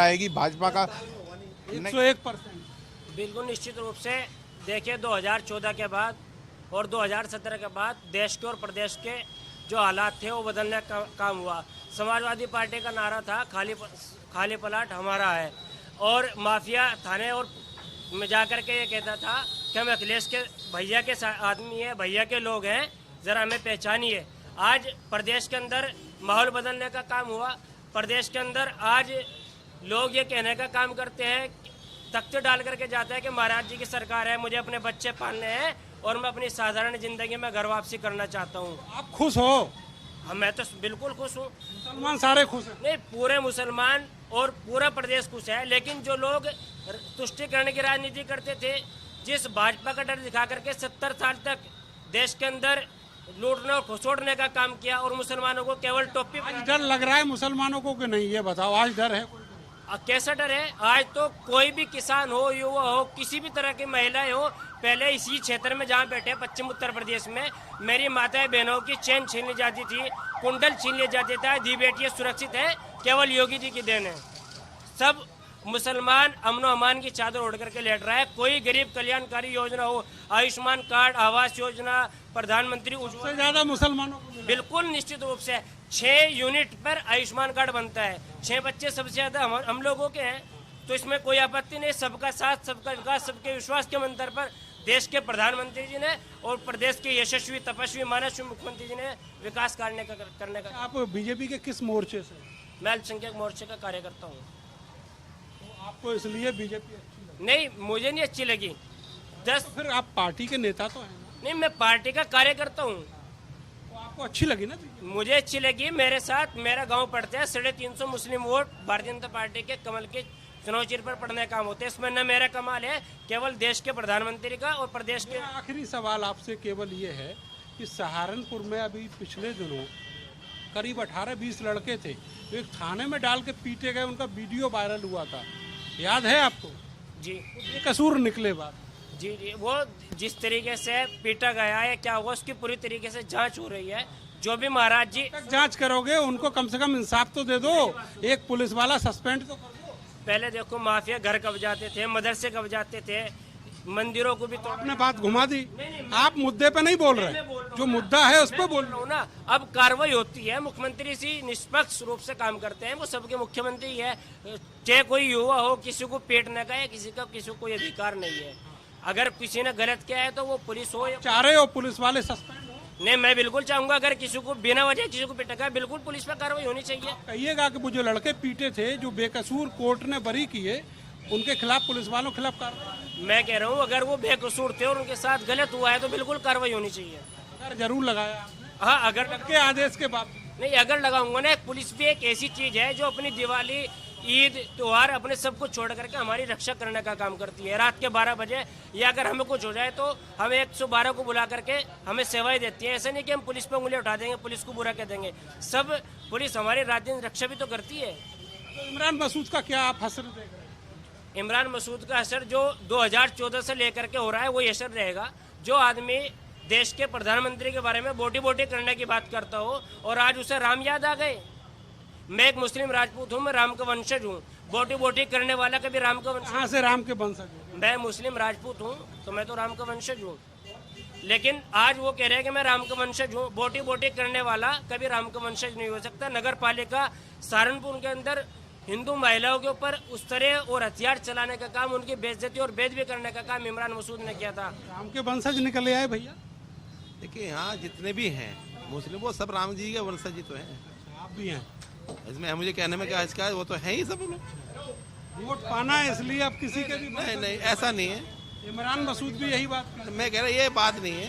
आएगी भाजपा का 101%। बिल्कुल निश्चित रूप से देखिए 2014 के बाद और 2017 के बाद देश के और प्रदेश के जो हालात थे वो बदलने का काम हुआ। समाजवादी पार्टी का नारा था खाली पलाट हमारा है, और माफिया थाने और में जाकर के ये कहता था कि हम अखिलेश के भैया के आदमी हैं, भैया के लोग हैं, ज़रा हमें पहचानिए। आज प्रदेश के अंदर माहौल बदलने का काम हुआ। प्रदेश के अंदर आज लोग ये कहने का काम करते हैं, तख्ते डाल करके जाता है कि महाराज जी की सरकार है, मुझे अपने बच्चे पालने हैं और मैं अपनी साधारण जिंदगी में घर वापसी करना चाहता हूँ। आप खुश हो? मैं तो बिल्कुल खुश हूँ। मुसलमान सारे खुश हैं? नहीं, पूरे मुसलमान और पूरा प्रदेश खुश है। लेकिन जो लोग तुष्टिकरण की राजनीति करते थे, जिस भाजपा का डर दिखा करके 70 साल तक देश के अंदर लूटने और खसोड़ने का काम किया और मुसलमानों को केवल टोपी। आज डर लग रहा है मुसलमानों को कि नहीं, ये बताओ, आज डर है? कैसा डर है? आज तो कोई भी किसान हो, युवा हो, किसी भी तरह की महिलाएं हो, पहले इसी क्षेत्र में जहाँ बैठे पश्चिम उत्तर प्रदेश में मेरी माताएं बहनों की चैन छीन ली जाती थी, कुंडल छीन लिया जाता था। दी बेटियां सुरक्षित है, केवल योगी जी की देन है। सब मुसलमान अमनो अमान की चादर ओढ़ करके लेट रहा है। कोई गरीब कल्याणकारी योजना हो, आयुष्मान कार्ड, आवास योजना, प्रधानमंत्री सबसे ज्यादा मुसलमानों को बिल्कुल निश्चित रूप से 6 यूनिट पर आयुष्मान कार्ड बनता है। 6 बच्चे सबसे ज्यादा हम लोगों के हैं, तो इसमें कोई आपत्ति नहीं। सबका साथ, सबका विकास, सबके विश्वास के मंत्र पर देश के प्रधानमंत्री जी ने और प्रदेश के यशस्वी तपस्वी मानसवी मुख्यमंत्री जी ने विकास करने का। आप बीजेपी के किस मोर्चे से? मैं अल्पसंख्यक मोर्चे का कार्यकर्ता हूँ। तो आपको इसलिए बीजेपी अच्छी लगी? नहीं, मुझे नहीं अच्छी लगी। तो फिर आप पार्टी के नेता तो हैं? नहीं, मैं पार्टी का कार्यकर्ता हूँ। तो आपको अच्छी लगी ना बीजेपी? मुझे अच्छी लगी। मेरे साथ मेरा गांव पड़ता है, 350 मुस्लिम वोट भारतीय जनता पार्टी के कमल के चुनाव चिन्ह पर पड़ने काम होते हैं। इसमें न मेरा कमाल है, केवल देश के प्रधानमंत्री का और प्रदेश के। आखिरी सवाल आपसे केवल ये है कि सहारनपुर में अभी पिछले दिनों करीब 18-20 लड़के थे जो एक थाने में डाल के पीटे गए, उनका वीडियो वायरल हुआ था, याद है आपको? जी, बेकसूर निकले बाद। जी, वो जिस तरीके से पीटा गया है, क्या हुआ, उसकी पूरी तरीके से जांच हो रही है। जो भी महाराज जी जांच करोगे, उनको कम से कम इंसाफ तो दे दो। एक पुलिस वाला सस्पेंड तो कर दो। पहले देखो, माफिया घर कब्जाते थे, मदरसे कब्जाते थे, मंदिरों को भी तो आपने बात घुमा दी। आप मुद्दे पे नहीं बोल रहे, जो मुद्दा है उस पर बोल रहे हो ना। अब कार्रवाई होती है, मुख्यमंत्री सी निष्पक्ष रूप से काम करते हैं, वो सबके मुख्यमंत्री है। चाहे कोई युवा हो, किसी को पेटने का या किसी को कोई अधिकार नहीं है। अगर किसी ने गलत किया है तो वो पुलिस हो या चाह रहे हो पुलिस वाले सस्पेंड हो? नहीं, मैं बिल्कुल चाहूंगा अगर किसी को बिना वजह किसी को पिटा, बिल्कुल पुलिस पर कार्रवाई होनी चाहिए। कहिएगा कि वो जो लड़के पीटे थे, जो बेकसूर कोर्ट ने बरी किए, उनके खिलाफ, पुलिस वालों के खिलाफ कार्रवाई। मैं कह रहा हूँ अगर वो बेकसूर थे और उनके साथ गलत हुआ है तो बिल्कुल कार्रवाई होनी चाहिए। अगर जरूर लगाया आपने? हाँ, अगर के आदेश के बाद नहीं, अगर लगाऊंगा ना। पुलिस भी एक ऐसी चीज है जो अपनी दिवाली, ईद, त्योहार अपने सब कुछ छोड़ करके हमारी रक्षा करने का काम करती है। रात के 12 बजे या अगर हमें कुछ हो जाए तो हमें 112 को बुला करके हमें सेवाएं देती है। ऐसा नहीं कि हम पुलिस पर उंगली उठा देंगे, पुलिस को बुरा कह देंगे। सब पुलिस हमारी राज्य रक्षा भी तो करती है। तो इमरान मसूद का क्या आप असर देख रहे हैं? इमरान मसूद का असर जो 2014 से लेकर के हो रहा है वही असर रहेगा। जो आदमी देश के प्रधानमंत्री के बारे में बोटी बोटी करने की बात करता हो और आज उसे राम याद आ गए। मैं एक मुस्लिम राजपूत हूँ, मैं राम का वंशज हूँ। बोटी बोटी करने वाला कभी राम का वंशज? कहाँ से राम के वंशज? मैं मुस्लिम राजपूत हूँ तो मैं तो राम का वंशज हूँ। लेकिन आज वो कह रहे हैं कि मैं राम का वंशज हूँ। बोटी बोटी करने वाला कभी राम का वंशज नहीं हो सकता। नगर पालिका सहारनपुर के अंदर हिंदू महिलाओं के ऊपर उस तरह और हथियार चलाने का काम, उनकी बेइज्जती और बेदबी करने का काम इमरान मसूद ने किया था। राम के वंशज निकले आए भैया? देखिए, यहाँ जितने भी हैं मुस्लिम, वो सब राम जी के वंशज ही तो हैं। आप भी हैं इसमें मुझे कहने में क्या इसका है, वो तो है ही सब लोग। वोट पाना है इसलिए आप किसी के भी? नहीं, ऐसा नहीं है। इमरान मसूद भी यही बात। मैं कह रहा ये बात नहीं है।